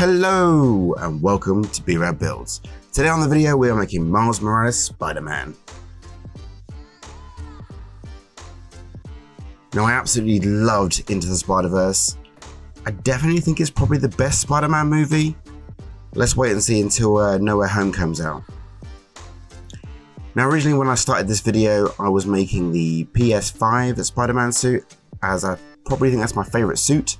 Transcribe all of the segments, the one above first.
Hello and welcome to B-Rad Builds. Today on the video we are making Miles Morales Spider-Man. Now I absolutely loved Into the Spider-Verse. I definitely think it's probably the best Spider-Man movie. Let's wait and see until No Way Home comes out. Now originally when I started this video I was making the PS5 Spider-Man suit, as I probably think that's my favourite suit.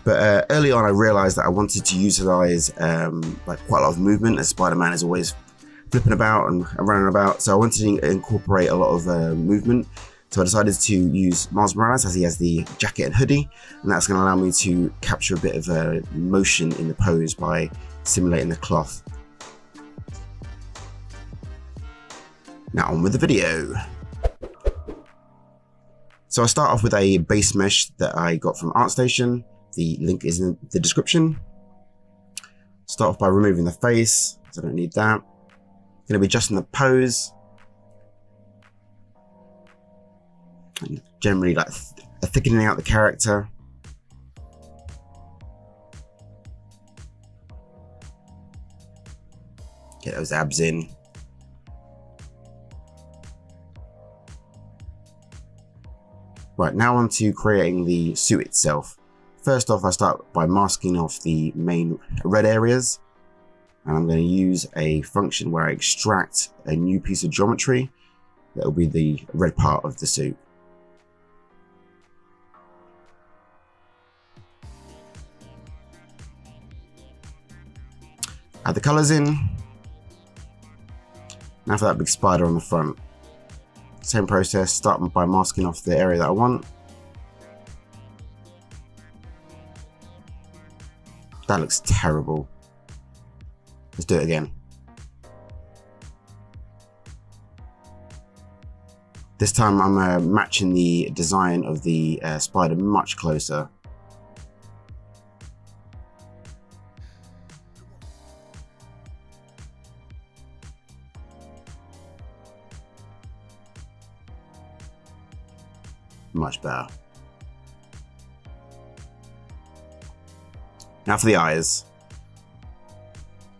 But early on I realised that I wanted to utilise like quite a lot of movement, as Spider-Man is always flipping about and running about. So I wanted to incorporate a lot of movement. So I decided to use Miles Morales, as he has the jacket and hoodie, and that's going to allow me to capture a bit of motion in the pose by simulating the cloth. Now on with the video. So I start off with a base mesh that I got from ArtStation. The link is in the description. Start off by removing the face, so I don't need that. Going to be adjusting the pose. And generally like thickening out the character. Get those abs in. Right, now on to creating the suit itself. First off, I start by masking off the main red areas, and I'm going to use a function where I extract a new piece of geometry that will be the red part of the suit. Add the colors in. Now for that big spider on the front. Same process, start by masking off the area that I want. That looks terrible. Let's do it again. This time I'm matching the design of the spider much closer. Much better. Now for the eyes.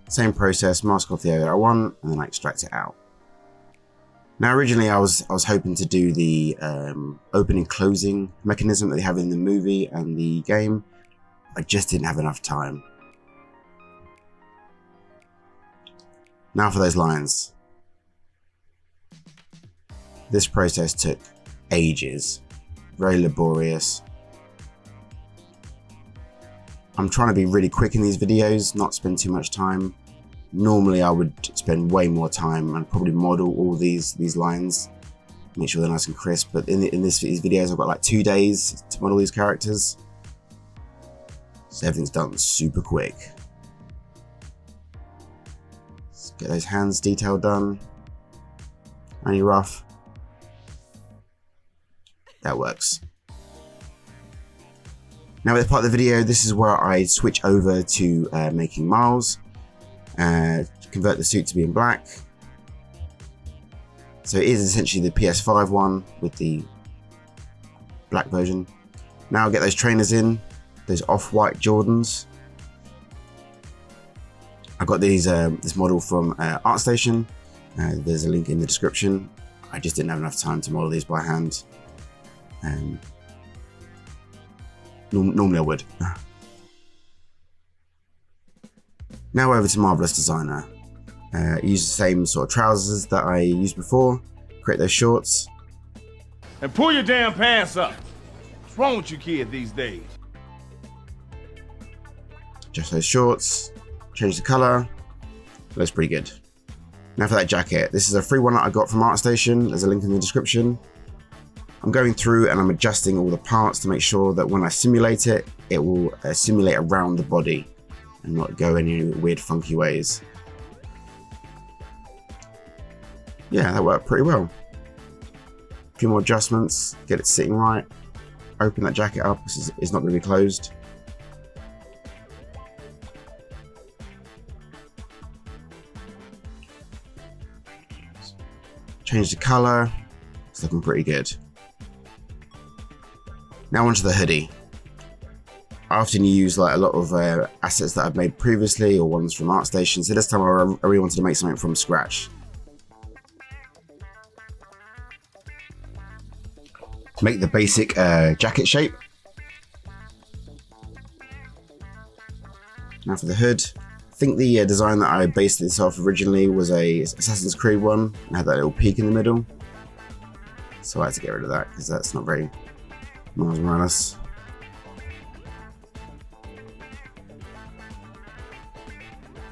Same process, mask off the area that I want, and then I extract it out. Now originally I was hoping to do the opening closing mechanism that they have in the movie and the game. I just didn't have enough time. Now for those lines. This process took ages. Very laborious. I'm trying to be really quick in these videos, not spend too much time. Normally I would spend way more time and probably model all these lines, make sure they're nice and crisp, but in these videos I've got like 2 days to model these characters. So everything's done super quick. Let's get those hands detail done. Only rough. That works. Now with part of the video, this is where I switch over to making Miles, convert the suit to be in black. So it is essentially the PS5 one with the black version. Now I'll get those trainers in, those off-white Jordans. I got these this model from ArtStation. There's a link in the description. I just didn't have enough time to model these by hand. Normally I would. Now over to Marvelous Designer. Use the same sort of trousers that I used before. Create those shorts. And pull your damn pants up. What's wrong with you kids these days? Adjust those shorts. Change the color. Looks pretty good. Now for that jacket. This is a free one that I got from ArtStation. There's a link in the description. I'm going through and I'm adjusting all the parts to make sure that when I simulate it, it will simulate around the body and not go any weird funky ways. Yeah, that worked pretty well. A few more adjustments, get it sitting right. Open that jacket up, it's not going to be closed. Change the color, it's looking pretty good. Now onto the hoodie. I often use like a lot of assets that I've made previously or ones from ArtStation, so this time I really wanted to make something from scratch. Make the basic jacket shape. Now for the hood. I think the design that I based this off originally was a Assassin's Creed one. It had that little peak in the middle. So I had to get rid of that because that's not very Miles Morales.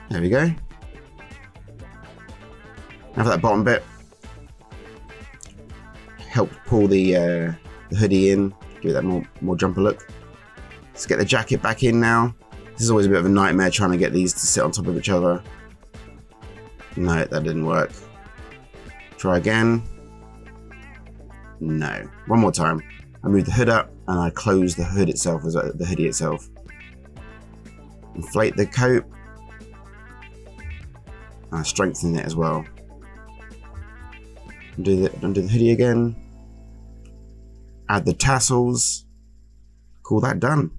There we go. Now for that bottom bit. Help pull the hoodie in, give it that more jumper look. Let's get the jacket back in now. This is always a bit of a nightmare trying to get these to sit on top of each other. No, that didn't work. Try again. No. One more time. I move the hood up and I close the hood itself, the hoodie itself. Inflate the coat. And I strengthen it as well. Undo the hoodie again. Add the tassels. Call that done.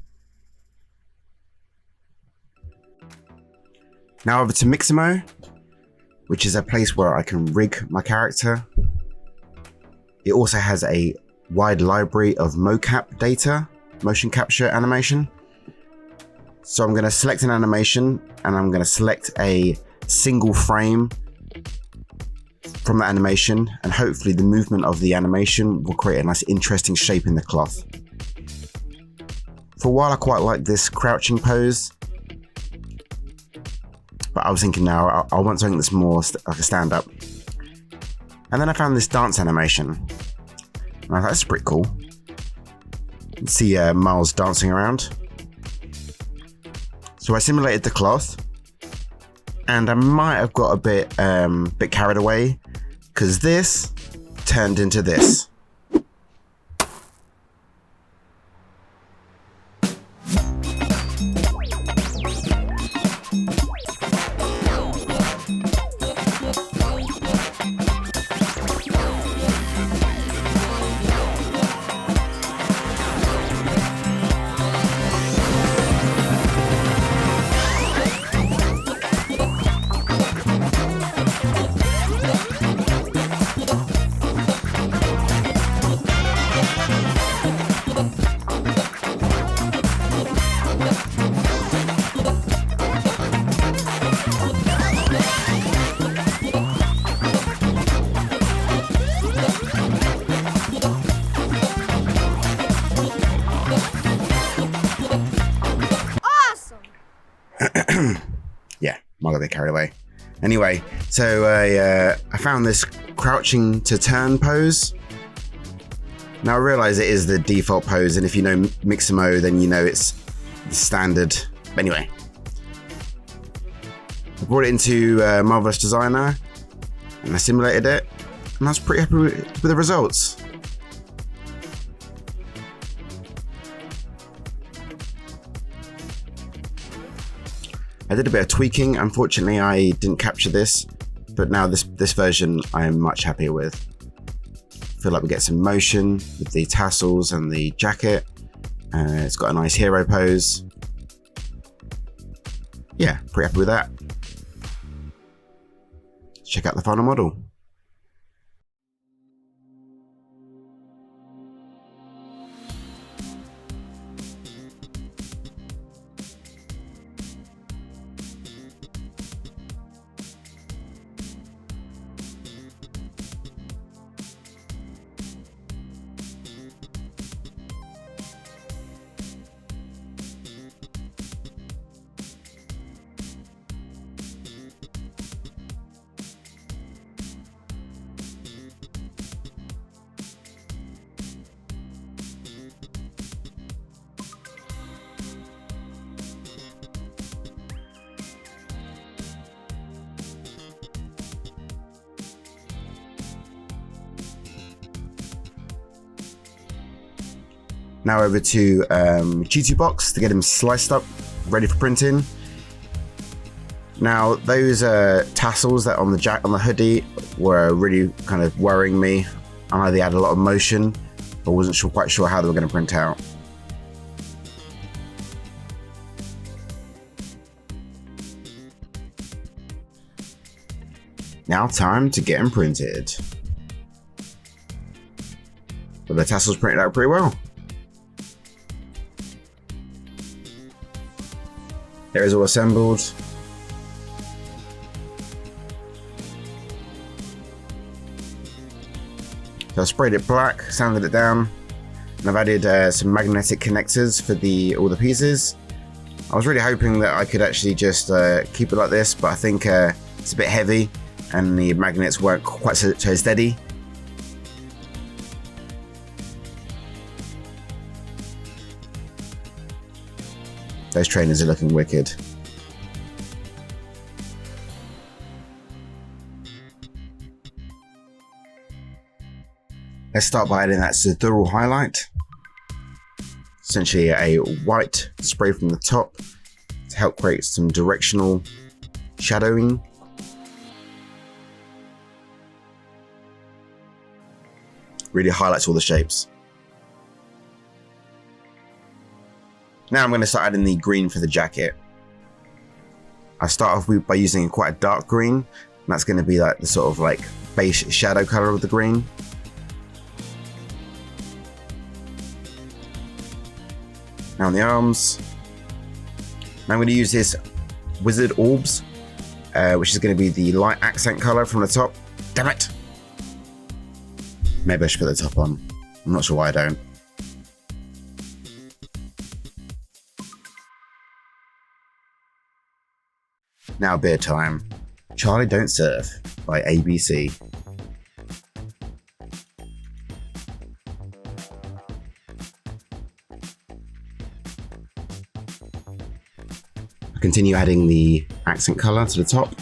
Now over to Mixamo, which is a place where I can rig my character. It also has a wide library of mocap data, motion capture animation. So I'm going to select an animation and I'm going to select a single frame from that animation, and hopefully the movement of the animation will create a nice interesting shape in the cloth. For a while I quite like this crouching pose, but I was thinking now I want something that's more like a stand-up. And then I found this dance animation. And I thought, that's pretty cool. You can see Miles dancing around. So I simulated the cloth, and I might have got a bit carried away, because this turned into this. Yeah, might get a bit carried away. Anyway, so I found this crouching to turn pose. Now I realise it is the default pose, and if you know Mixamo, then you know it's the standard. Anyway, I brought it into Marvelous Designer, and I simulated it, and I was pretty happy with the results. I did a bit of tweaking. Unfortunately, I didn't capture this, but now this version I am much happier with. I feel like we get some motion with the tassels and the jacket. It's got a nice hero pose. Yeah, pretty happy with that. Let's check out the final model. Now over to G2 box to get him sliced up, ready for printing. Now those tassels that on the hoodie were really kind of worrying me. I know they had a lot of motion, but wasn't quite sure how they were going to print out. Now time to get them printed. But the tassels printed out pretty well. There is all assembled. So I sprayed it black, sanded it down, and I've added some magnetic connectors for all the pieces. I was really hoping that I could actually just keep it like this, but I think it's a bit heavy and the magnets weren't quite so steady. Those trainers are looking wicked. Let's start by adding that Sviridov highlight. Essentially a white spray from the top to help create some directional shadowing. Really highlights all the shapes. Now I'm going to start adding the green for the jacket. I start off by using quite a dark green, and that's going to be like the sort of like base shadow color of the green. Now on the arms, now I'm going to use this Wizard Orbs, which is going to be the light accent color from the top. Damn it! Maybe I should put the top on. I'm not sure why I don't. Now beer time. Charlie Don't Surf by ABC. I continue adding the accent color to the top.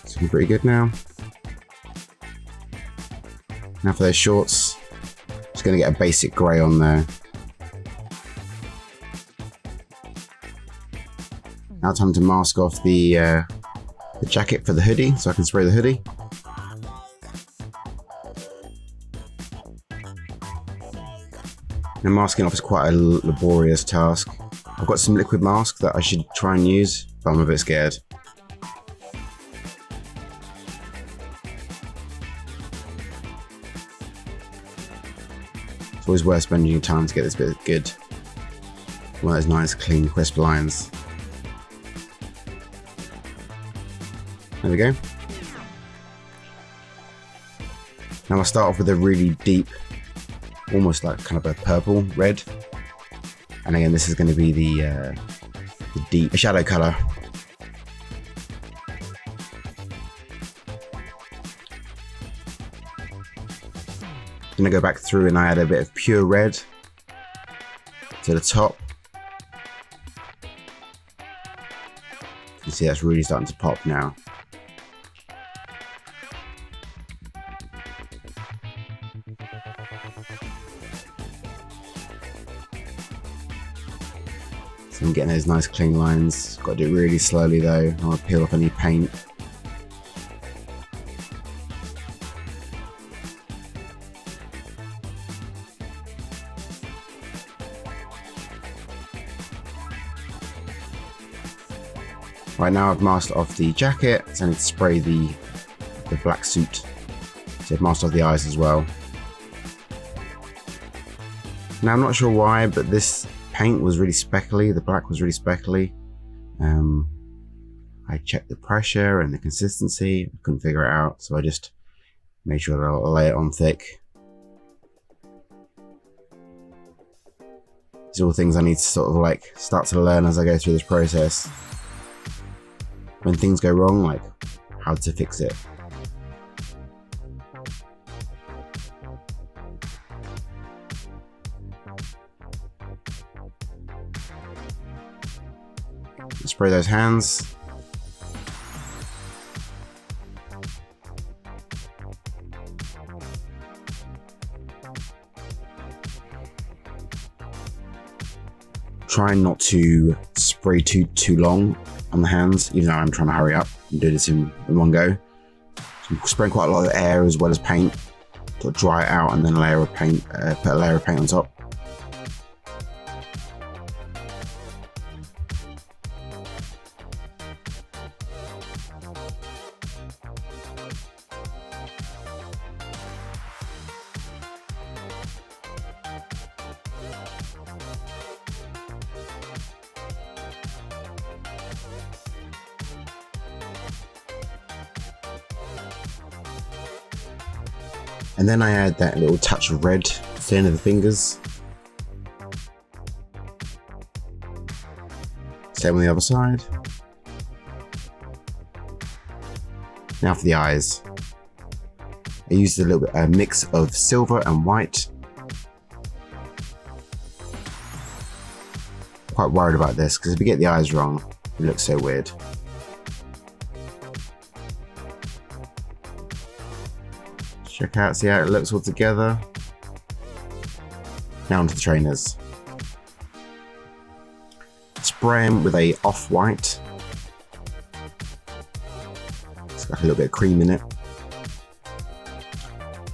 It's looking pretty good now. Now for those shorts, just going to get a basic grey on there. Now time to mask off the jacket for the hoodie, so I can spray the hoodie. Now masking off is quite a laborious task. I've got some liquid mask that I should try and use, but I'm a bit scared. It's always worth spending your time to get this bit good. One of those nice, clean, crisp lines. There we go. Now I'll start off with a really deep, almost like kind of a purple red. And again, this is going to be the deep shadow color. I'm going to go back through and I add a bit of pure red to the top. You can see that's really starting to pop now. So I'm getting those nice clean lines. Got to do it really slowly though. I want to peel off any paint. Right now I've masked off the jacket, so I need to spray the black suit. So I've masked off the eyes as well. Now I'm not sure why, but this paint was really speckly, the black was really speckly. I checked the pressure and the consistency, couldn't figure it out, so I just made sure that I'll lay it on thick. These are all things I need to sort of like start to learn as I go through this process. When things go wrong, like how to fix it. Spray those hands. Try not to spray too long on the hands, even though I'm trying to hurry up and do this in one go. So I'm spraying quite a lot of air as well as paint to dry it out, and then a layer of paint, put a layer of paint on top. And then I add that little touch of red to the end of the fingers. Same on the other side. Now for the eyes. I used a little bit, a mix of silver and white. Quite worried about this because if you get the eyes wrong, it looks so weird. Check out, see how it looks all together. Now onto the trainers. Spray them with a off-white. It's got a little bit of cream in it.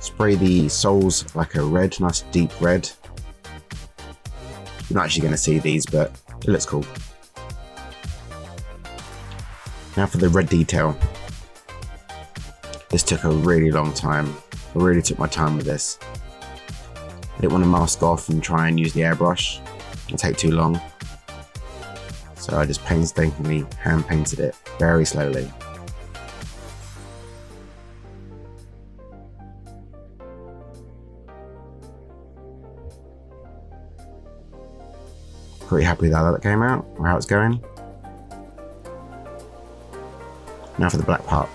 Spray the soles like a red, nice deep red. You're not actually going to see these, but it looks cool. Now for the red detail. This took a really long time. I really took my time with this. I didn't want to mask off and try and use the airbrush. It'll take too long. So I just painstakingly hand painted it very slowly. Pretty happy with how that came out, or how it's going. Now for the black part.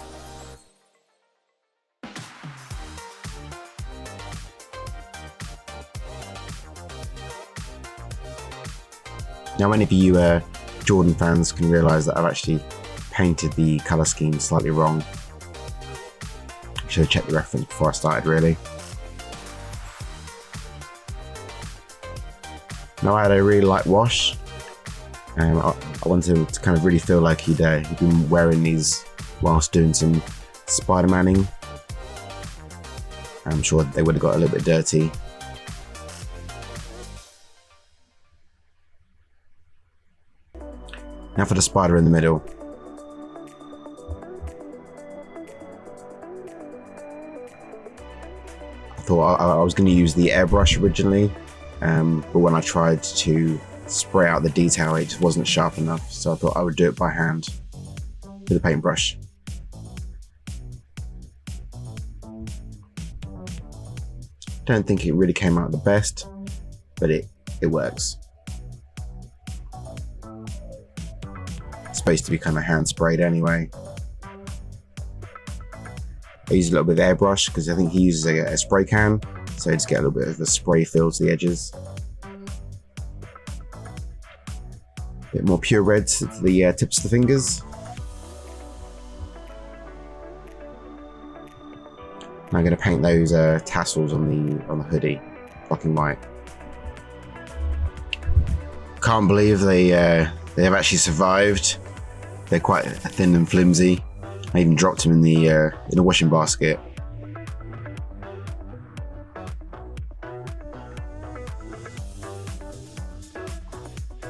Now many of you Jordan fans can realise that I've actually painted the colour scheme slightly wrong. I should have checked the reference before I started, really. Now I had a really light wash. I wanted him to kind of really feel like he'd been wearing these whilst doing some Spider-Manning. I'm sure they would have got a little bit dirty. Now for the spider in the middle. I thought I was going to use the airbrush originally, but when I tried to spray out the detail, it just wasn't sharp enough, so I thought I would do it by hand with a paintbrush. Don't think it really came out the best, but it works. It's supposed to be kind of hand sprayed anyway. I use a little bit of airbrush because I think he uses a spray can, so I just get a little bit of a spray feel to the edges. A bit more pure red to the tips of the fingers. And I'm going to paint those tassels on the hoodie, black and white. Can't believe they have actually survived. They're quite thin and flimsy. I even dropped them in the washing basket.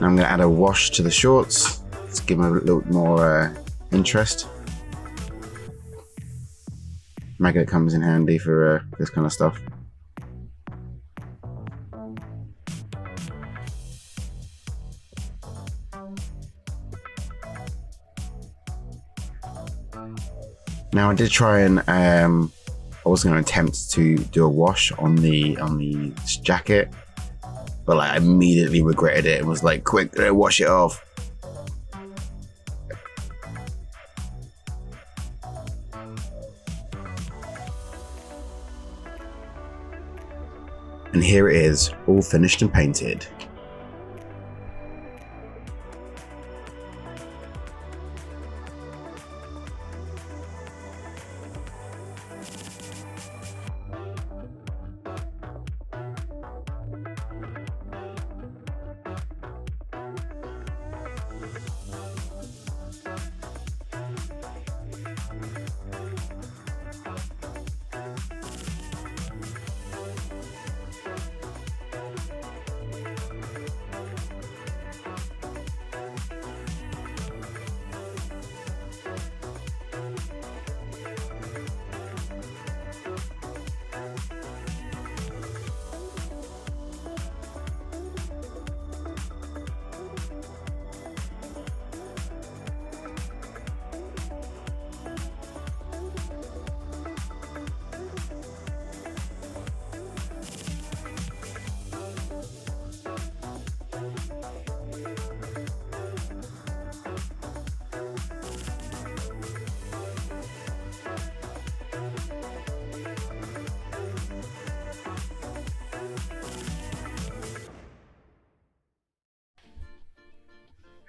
Now I'm going to add a wash to the shorts to give them a little more interest. Magnet comes in handy for this kind of stuff. Now I did try and I was going to attempt to do a wash on the jacket, but like I immediately regretted it and was like, quick, wash it off. And here it is, all finished and painted.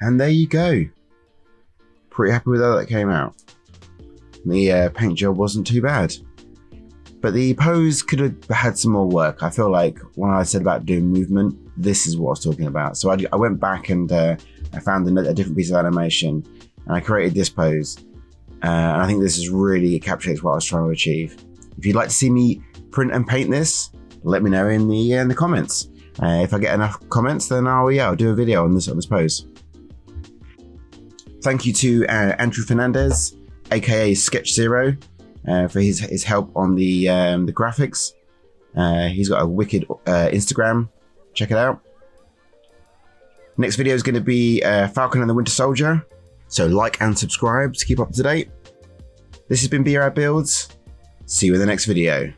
And there you go. Pretty happy with how that came out. The paint job wasn't too bad. But the pose could have had some more work. I feel like when I said about doing movement, this is what I was talking about. So I went back and I found a different piece of animation and I created this pose. And I think this is really encapsulates what I was trying to achieve. If you'd like to see me print and paint this, let me know in the comments. If I get enough comments, then I'll do a video on this pose. Thank you to Andrew Fernandez, aka Sketch Zero, for his help on the graphics. He's got a wicked Instagram. Check it out. Next video is going to be Falcon and the Winter Soldier. So like and subscribe to keep up to date. This has been B-Rad Builds. See you in the next video.